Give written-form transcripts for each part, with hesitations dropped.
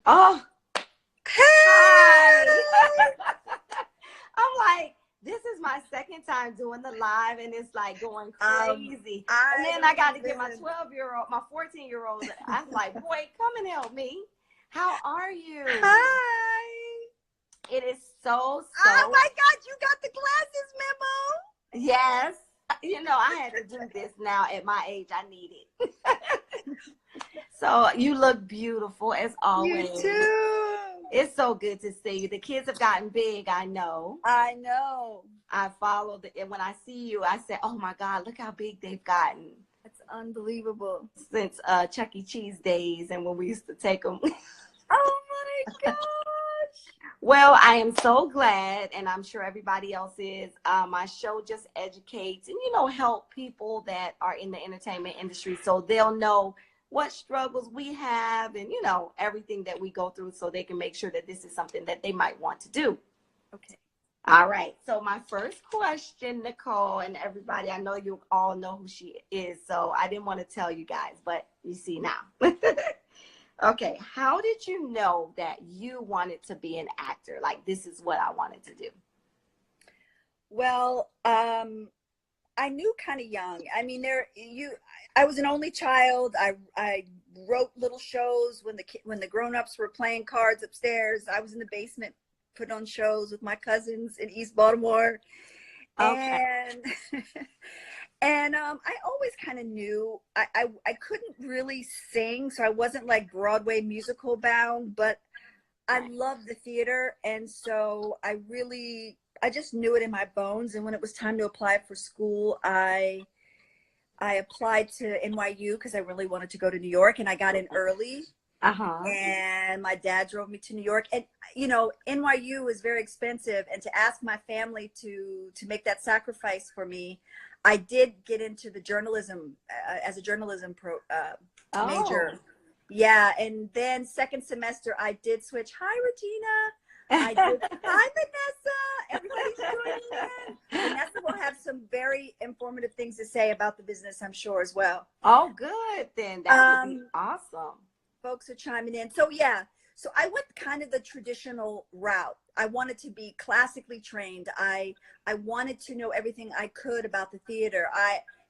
Oh, hi. Hey! I'm like, this is my second time doing the live and it's like going crazy. And I then I don't got to get my even. 12-year-old, my 14-year-old. I was like, boy, come and help me. How are you? Hi! It is so, Oh so, my God, you got the glasses memo. yes. I had to do this now at my age. I need it. So you look beautiful as You always. too. It's so good to see you. The kids have gotten big, I know. I know. I followed it, and when I see you, I say, "Oh my God, look how big they've gotten That's unbelievable. since Chuck E. Cheese days, and when we used to take them." Oh my gosh. Well, I am so glad, and I'm sure everybody else is. My show just educates and help people that are in the entertainment industry, so they'll know what struggles we have, and everything that we go through, so they can make sure that this is something that they might want to do. Okay. All right. So my first question, Nicole, and everybody, I know you all know who she is, so I didn't want to tell you guys, but you see now. Okay. How did you know that you wanted to be an actor? Like, this is what I wanted to do. Well, I knew kind of young. I mean, I was an only child. I wrote little shows when the grown-ups were playing cards upstairs. I was in the basement put on shows with my cousins in East Baltimore. Okay. And and I always kind of knew I couldn't really sing, so I wasn't like Broadway musical bound, but I Right. loved the theater, and so I just knew it in my bones. And when it was time to apply for school, I applied to NYU because I really wanted to go to New York, and I got in early. Uh-huh. And my dad drove me to New York, and NYU is very expensive, and to ask my family to make that sacrifice for me, I did get into the journalism as a journalism Oh. major. Yeah, and then second semester I did switch. Hi, Regina. I did. Hi, Vanessa. Everybody's joining in. Vanessa will have some very informative things to say about the business, I'm sure, as well. Oh, good. Then that would be Um, awesome. Folks are chiming in. So yeah, so I went kind of the traditional route. I wanted to be classically trained. I wanted to know everything I could about the theater.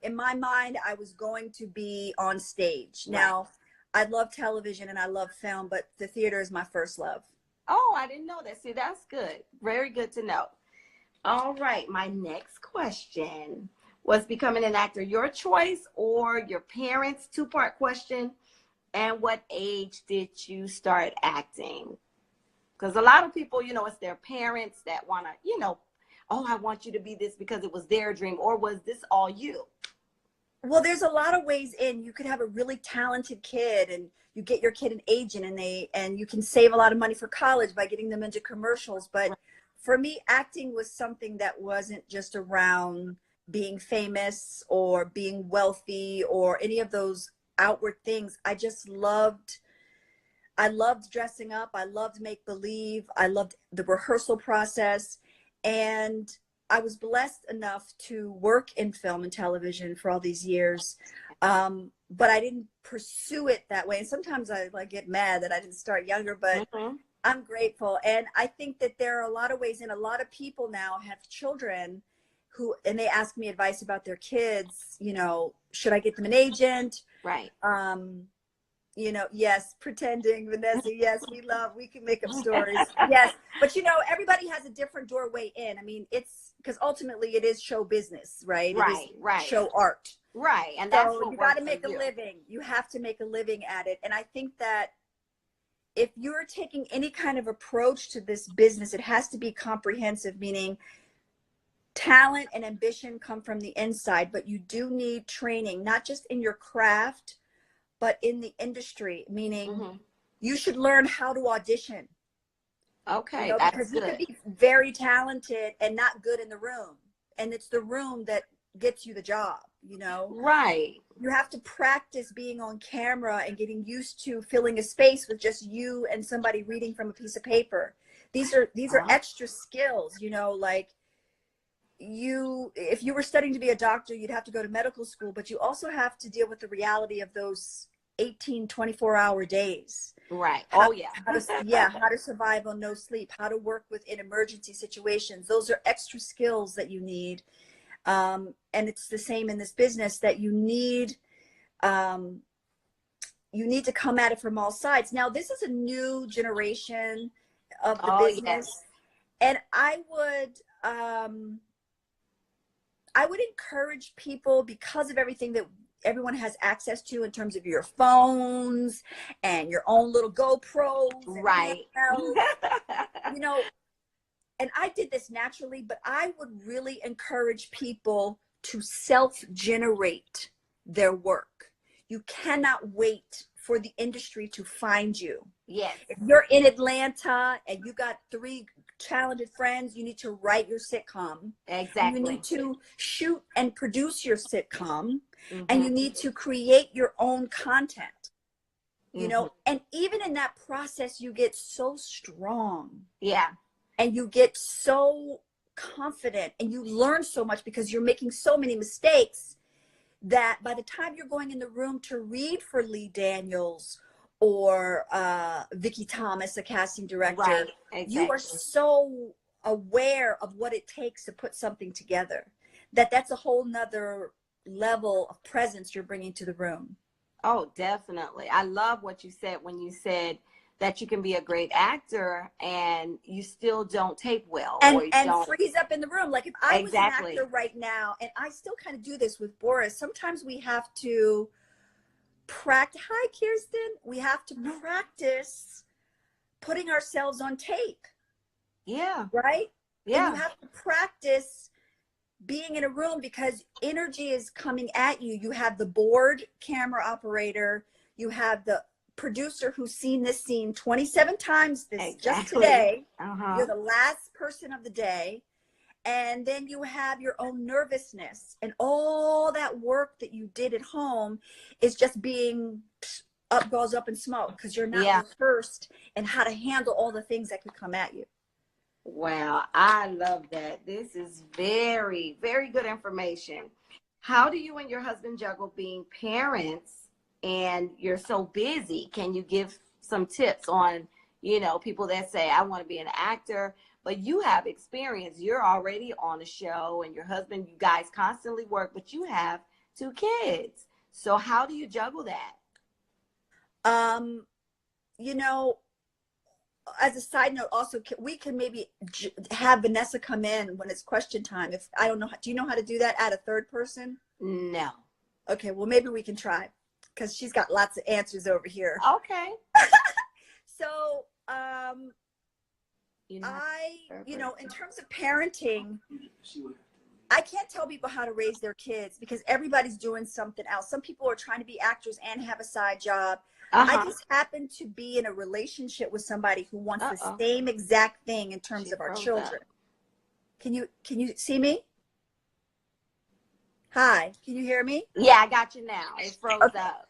In my mind, I was going to be on stage. Right. Now, I love television and I love film, but the theater is my first love. Oh, I didn't know that. See, that's good. Very good to know. All right. My next question, was becoming an actor your choice or your parents? Two-part question. And what age did you start acting? Because a lot of people, it's their parents that want to, oh, I want you to be this because it was their dream, or was this all you? Well, there's a lot of ways in. You could have a really talented kid and you get your kid an agent, and you can save a lot of money for college by getting them into commercials. But for me, acting was something that wasn't just around being famous or being wealthy or any of those outward things. I loved dressing up. I loved make believe. I loved the rehearsal process. And I was blessed enough to work in film and television for all these years. But I didn't pursue it that way. And sometimes I like get mad that I didn't start younger, but Mm-hmm. I'm grateful. And I think that there are a lot of ways, and a lot of people now have children and they ask me advice about their kids, should I get them an agent? Right. Um, yes, pretending, Vanessa. Yes, we can make up stories. Yes. But everybody has a different doorway in. I mean, it's because ultimately it is show business, right? It is Right. Right. show art. Right. And that's So what you got works to for make a you. living. You have to make a living at it. And I think that if you're taking any kind of approach to this business, it has to be comprehensive, meaning talent and ambition come from the inside, but you do need training, not just in your craft, but in the industry, meaning Mm-hmm. you should learn how to audition, Okay. That's because you could good. be very talented and not good in the room. And it's the room that gets you the job. Right. You have to practice being on camera and getting used to filling a space with just you and somebody reading from a piece of paper. These are Uh, extra skills, like if you were studying to be a doctor, you'd have to go to medical school, but you also have to deal with the reality of those 18, 24-hour days. Right. Oh yeah. How to survive on no sleep, how to work in emergency situations. Those are extra skills that you need. And it's the same in this business, that you need to come at it from all sides. Now, this is a new generation of the business. Yes. And I would encourage people, because of everything that everyone has access to in terms of your phones and your own little GoPros, Right. you know, and I did this naturally, but I would really encourage people to self-generate their work. You cannot wait for the industry to find you. Yes. If you're in Atlanta and you got 3 talented friends, you need to write your sitcom. Exactly. You need to shoot and produce your sitcom, and you need to create your own content. You know, and even in that process, you get so strong. Yeah. And you get so confident, and you learn so much because you're making so many mistakes, that by the time you're going in the room to read for Lee Daniels or Vicki Thomas, a casting director, right. Exactly. You are so aware of what it takes to put something together, that's a whole nother level of presence you're bringing to the room. Oh, definitely. I love what you said when you said that you can be a great actor and you still don't tape well, and don't freeze up in the room. Like if I was an actor right now, and I still kind of do this with Boris, sometimes we have to practice. Hi, Kirsten. We have to practice putting ourselves on tape. Yeah. Right? Yeah. And you have to practice being in a room, because energy is coming at you. You have the board camera operator, you have the producer who's seen this scene 27 times just today. You're the last person of the day. And then you have your own nervousness, and all that work that you did at home is just being goes up in smoke, because you're not rehearsed in how to handle all the things that could come at you. Wow, I love that. This is very, very good information. How do you and your husband juggle being parents and you're so busy? Can you give some tips on, people that say, I want to be an actor, but you have experience. You're already on a show, and your husband, you guys constantly work, but you have 2 kids. So how do you juggle that? As a side note, also, we can maybe have Vanessa come in when it's question time. If I don't know, do you know how to do that? Add a third person? No. Okay, well, maybe we can try, because she's got lots of answers over here. Okay. So, in terms of parenting, I can't tell people how to raise their kids, because everybody's doing something else. Some people are trying to be actors and have a side job. I just happen to be in a relationship with somebody who wants the same exact thing in terms of our children. Can you see me? Hi, can you hear me? Yeah, I got you now. It froze up.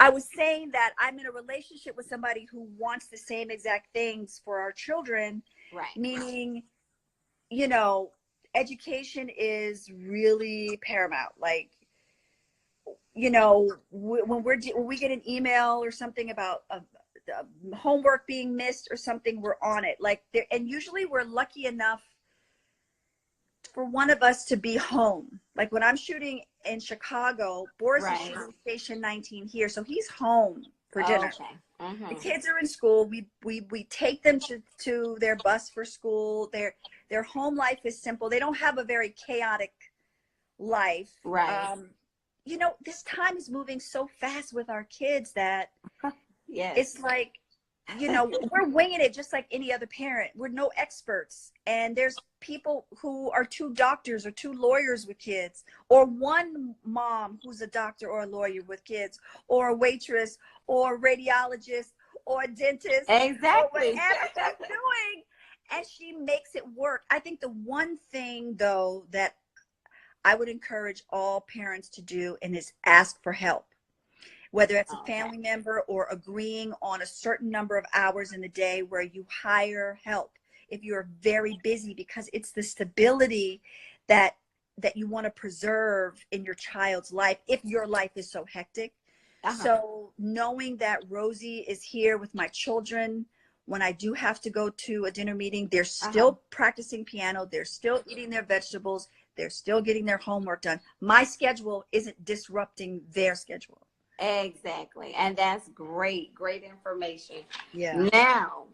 I was saying that I'm in a relationship with somebody who wants the same exact things for our children. Right. Meaning, education is really paramount. Like, when we get an email or something about homework being missed or something, we're on it. And usually we're lucky enough for one of us to be home. Like when I'm shooting in Chicago, Boris is shooting Station 19 here, so he's home for dinner. Okay. The kids are in school. We take them to their bus for school. Their home life is simple. They don't have a very chaotic life. Right. This time is moving so fast with our kids that it's like, we're winging it just like any other parent. We're no experts. And there's people who are 2 doctors or 2 lawyers with kids, or one mom who's a doctor or a lawyer with kids, or a waitress or a radiologist or a dentist. Exactly. Or whatever she's doing. And she makes it work. I think the one thing, though, that I would encourage all parents to do is ask for help. Whether it's a family member or agreeing on a certain number of hours in the day where you hire help if you're very busy, because it's the stability that you want to preserve in your child's life if your life is so hectic. Uh-huh. So knowing that Rosie is here with my children, when I do have to go to a dinner meeting, they're Uh-huh. still practicing piano. They're still eating their vegetables. They're still getting their homework done. My schedule isn't disrupting their schedule. Exactly. And that's great. Great information. Yeah. Now,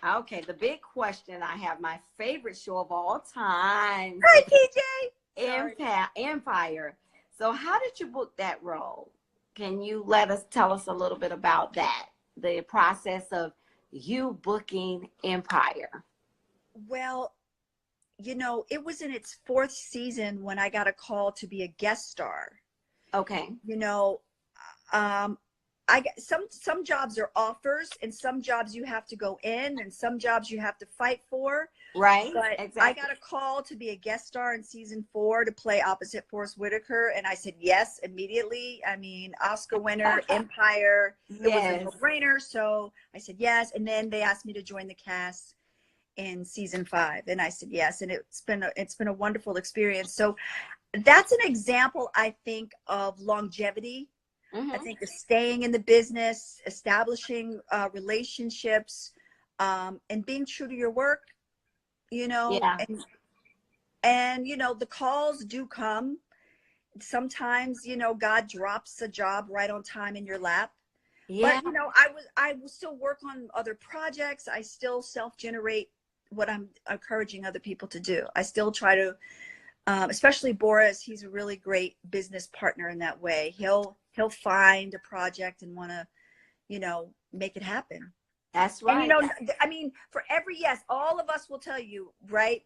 okay, the big question I have, my favorite show of all time, Hi, PJ. Sorry. Empire. So how did you book that role? Can you tell us a little bit about that? The process of you booking Empire. Well, it was in its fourth season when I got a call to be a guest star. Okay. You know, um, I get some jobs are offers, and some jobs you have to go in, and some jobs you have to fight for. Right. But I Exactly. got a call to be a guest star in season 4 to play opposite Forrest Whitaker, and I said yes immediately. I mean, Oscar winner, Empire. It was a Yes. no-brainer, so I said yes. And then they asked me to join the cast in season 5, and I said yes. And it's been a wonderful experience. So that's an example, I think, of longevity. I Mm-hmm. think of staying in the business, establishing relationships, and being true to your work, Yeah. and the calls do come. Sometimes, God drops a job right on time in your lap. Yeah. But I will still work on other projects. I still self-generate what I'm encouraging other people to do. I still try to, especially Boris. He's a really great business partner in that way. He'll find a project and want to, make it happen. That's And right. I mean, for every yes, all of us will tell you, right?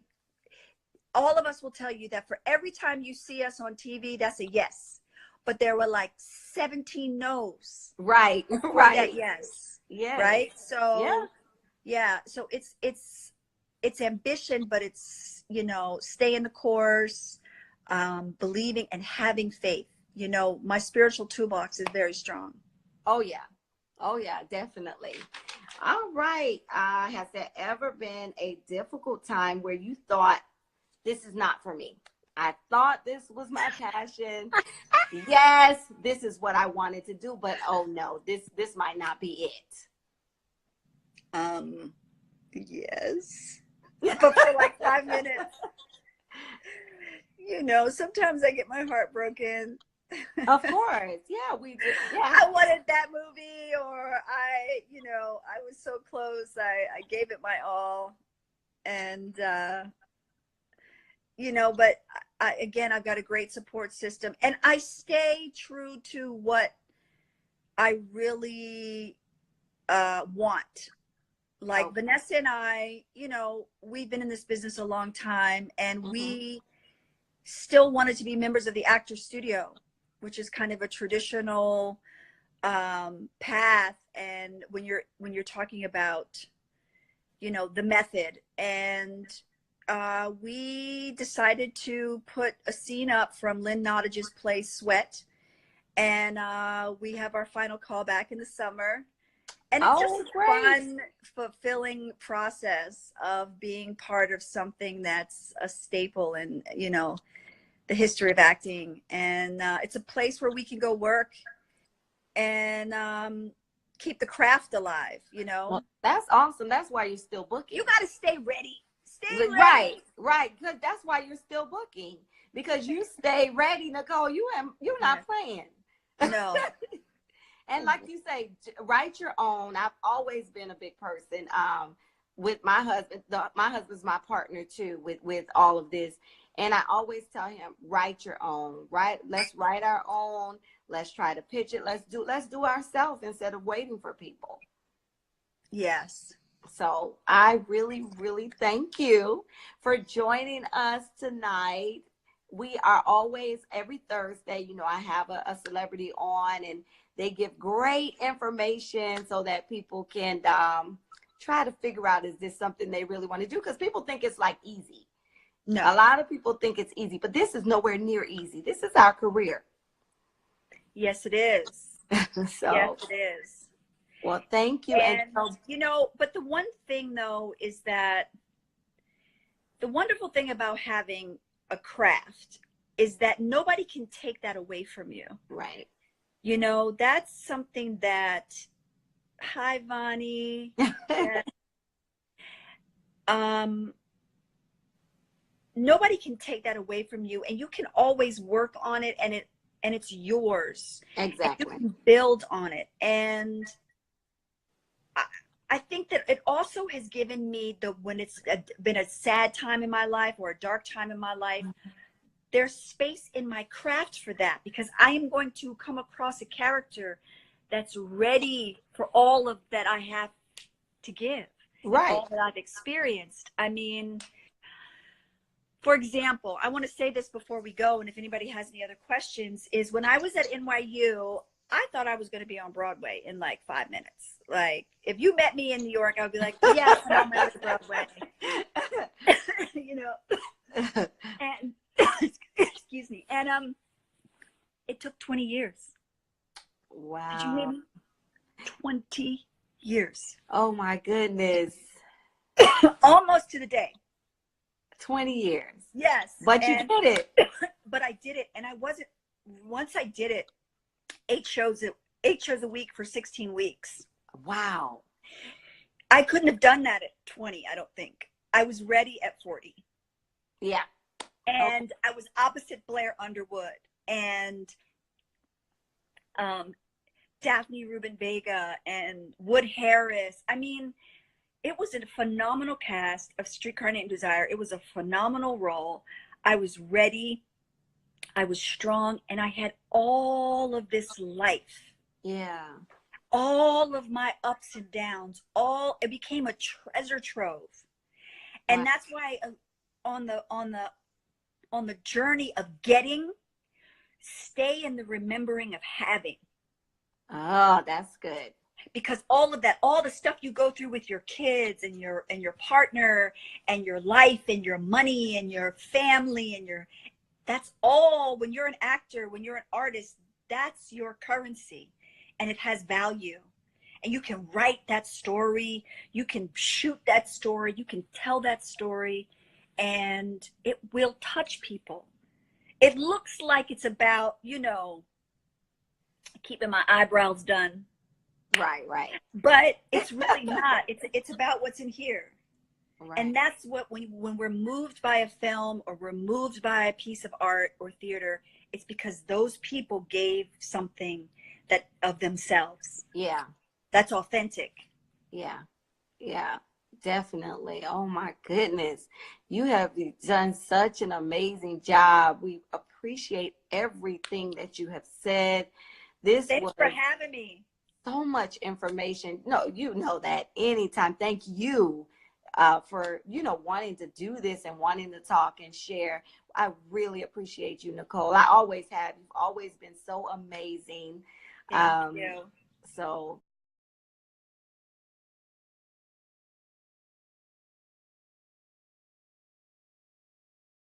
All of us will tell you that for every time you see us on TV, that's a yes. But there were like 17 no's Right. before that Right. yes, Yes. right? Yeah. So yeah, so it's ambition, but it's staying the course, believing and having faith. My spiritual toolbox is very strong. Oh yeah. Oh yeah, definitely. All right. Has there ever been a difficult time where you thought this is not for me? I thought this was my passion. Yes, this is what I wanted to do, but oh no, this might not be Um, yes, but for like 5 minutes. Sometimes I get my heart broken. Of course. Yeah, we do. Yeah. I wanted that movie, or I was so close. I gave it my all, and but again, I've got a great support system, and I stay true to what I really want. Like Okay. Vanessa and I, we've been in this business a long time, and Mm-hmm. we still wanted to be members of the Actors Studio, which is kind of a traditional path. And when you're talking about the method, and we decided to put a scene up from Lynn Nottage's play Sweat, and we have our final call back in the summer. And it's just Oh, a great. fun, fulfilling process of being part of something that's a staple in the history of acting. And it's a place where we can go work and keep the craft alive. Well, that's awesome. That's why you're still You booking. got to stay ready. Stay Right, ready. right. Because that's why you're still booking. Because you stay ready, Nicole. You're Yeah. not playing. No. And like you say, write your own. I've always been a big person. With my husband, my husband's my partner too. With all of this, and I always tell him, write your own. Right? Let's write our own. Let's try to pitch it. Let's do ourselves instead of waiting for people. Yes. So I really, really thank you for joining us tonight. We are always every Thursday, I have a celebrity on, and they give great information so that people can try to figure out, is this something they really want to do? Because people think it's like easy. A No. lot of people think it's easy, but this is nowhere near easy. This is our career. Yes, it is. Yes, So, it is. well, thank you. And And, so, but the one thing though is that the wonderful thing about having a craft is that nobody can take that away from you. right. You know, that's something that, hi, Vani. That, nobody can take that away from you, and you can always work on it, and it's yours. And you Exactly. can build on it. And I think that it also has given me when it's been a sad time in my life or a dark time in my life, there's space in my craft for that, because I am going to come across a character that's ready for all of that I have to give and Right. all that I've experienced. I mean, for example, I want to say this before we go, and if anybody has any other questions, is when I was at NYU, I thought I was going to be on Broadway in like 5 minutes. Like, if you met me in New York, I would be like, yes, I'm on my way to Broadway. You know, and excuse me. And it took 20 years. Wow. Did you hear me? 20 years. Oh my goodness. Almost to the day. 20 years. Yes. But you did it. But I did it. And I wasn't, once I did it, 8 shows a week for 16 weeks. Wow. I couldn't have done that at 20, I don't think. I was ready at 40. Yeah. And I was opposite Blair Underwood and Daphne Rubin Vega and Wood Harris. I mean, it was a phenomenal cast of Streetcar Named Desire. It was a phenomenal role. I was ready. I was strong, and I had all of this life. Yeah. All of my ups and downs. It became a treasure trove. And Wow. that's why on the journey of getting, stay in the remembering of having. Oh, that's good. Because all of that, all the stuff you go through with your kids and your partner and your life and your money and your family and that's all, when you're an actor, when you're an artist, that's your currency, and it has value. And you can write that story, you can shoot that story, you can tell that story, and it will touch people. It looks like it's about, keeping my eyebrows done. Right. But it's really not. It's about what's in here. Right. And that's what, when we're moved by a film or we're moved by a piece of art or theater, it's because those people gave something that of themselves. Yeah. That's authentic. Yeah. Definitely. Oh my goodness. You have done such an amazing job. We appreciate everything that you have said. Thanks for having me. So much information. No, you know that. Anytime. Thank you for wanting to do this and wanting to talk and share. I really appreciate you, Nicole. I always have. You've always been so amazing. Thank you. So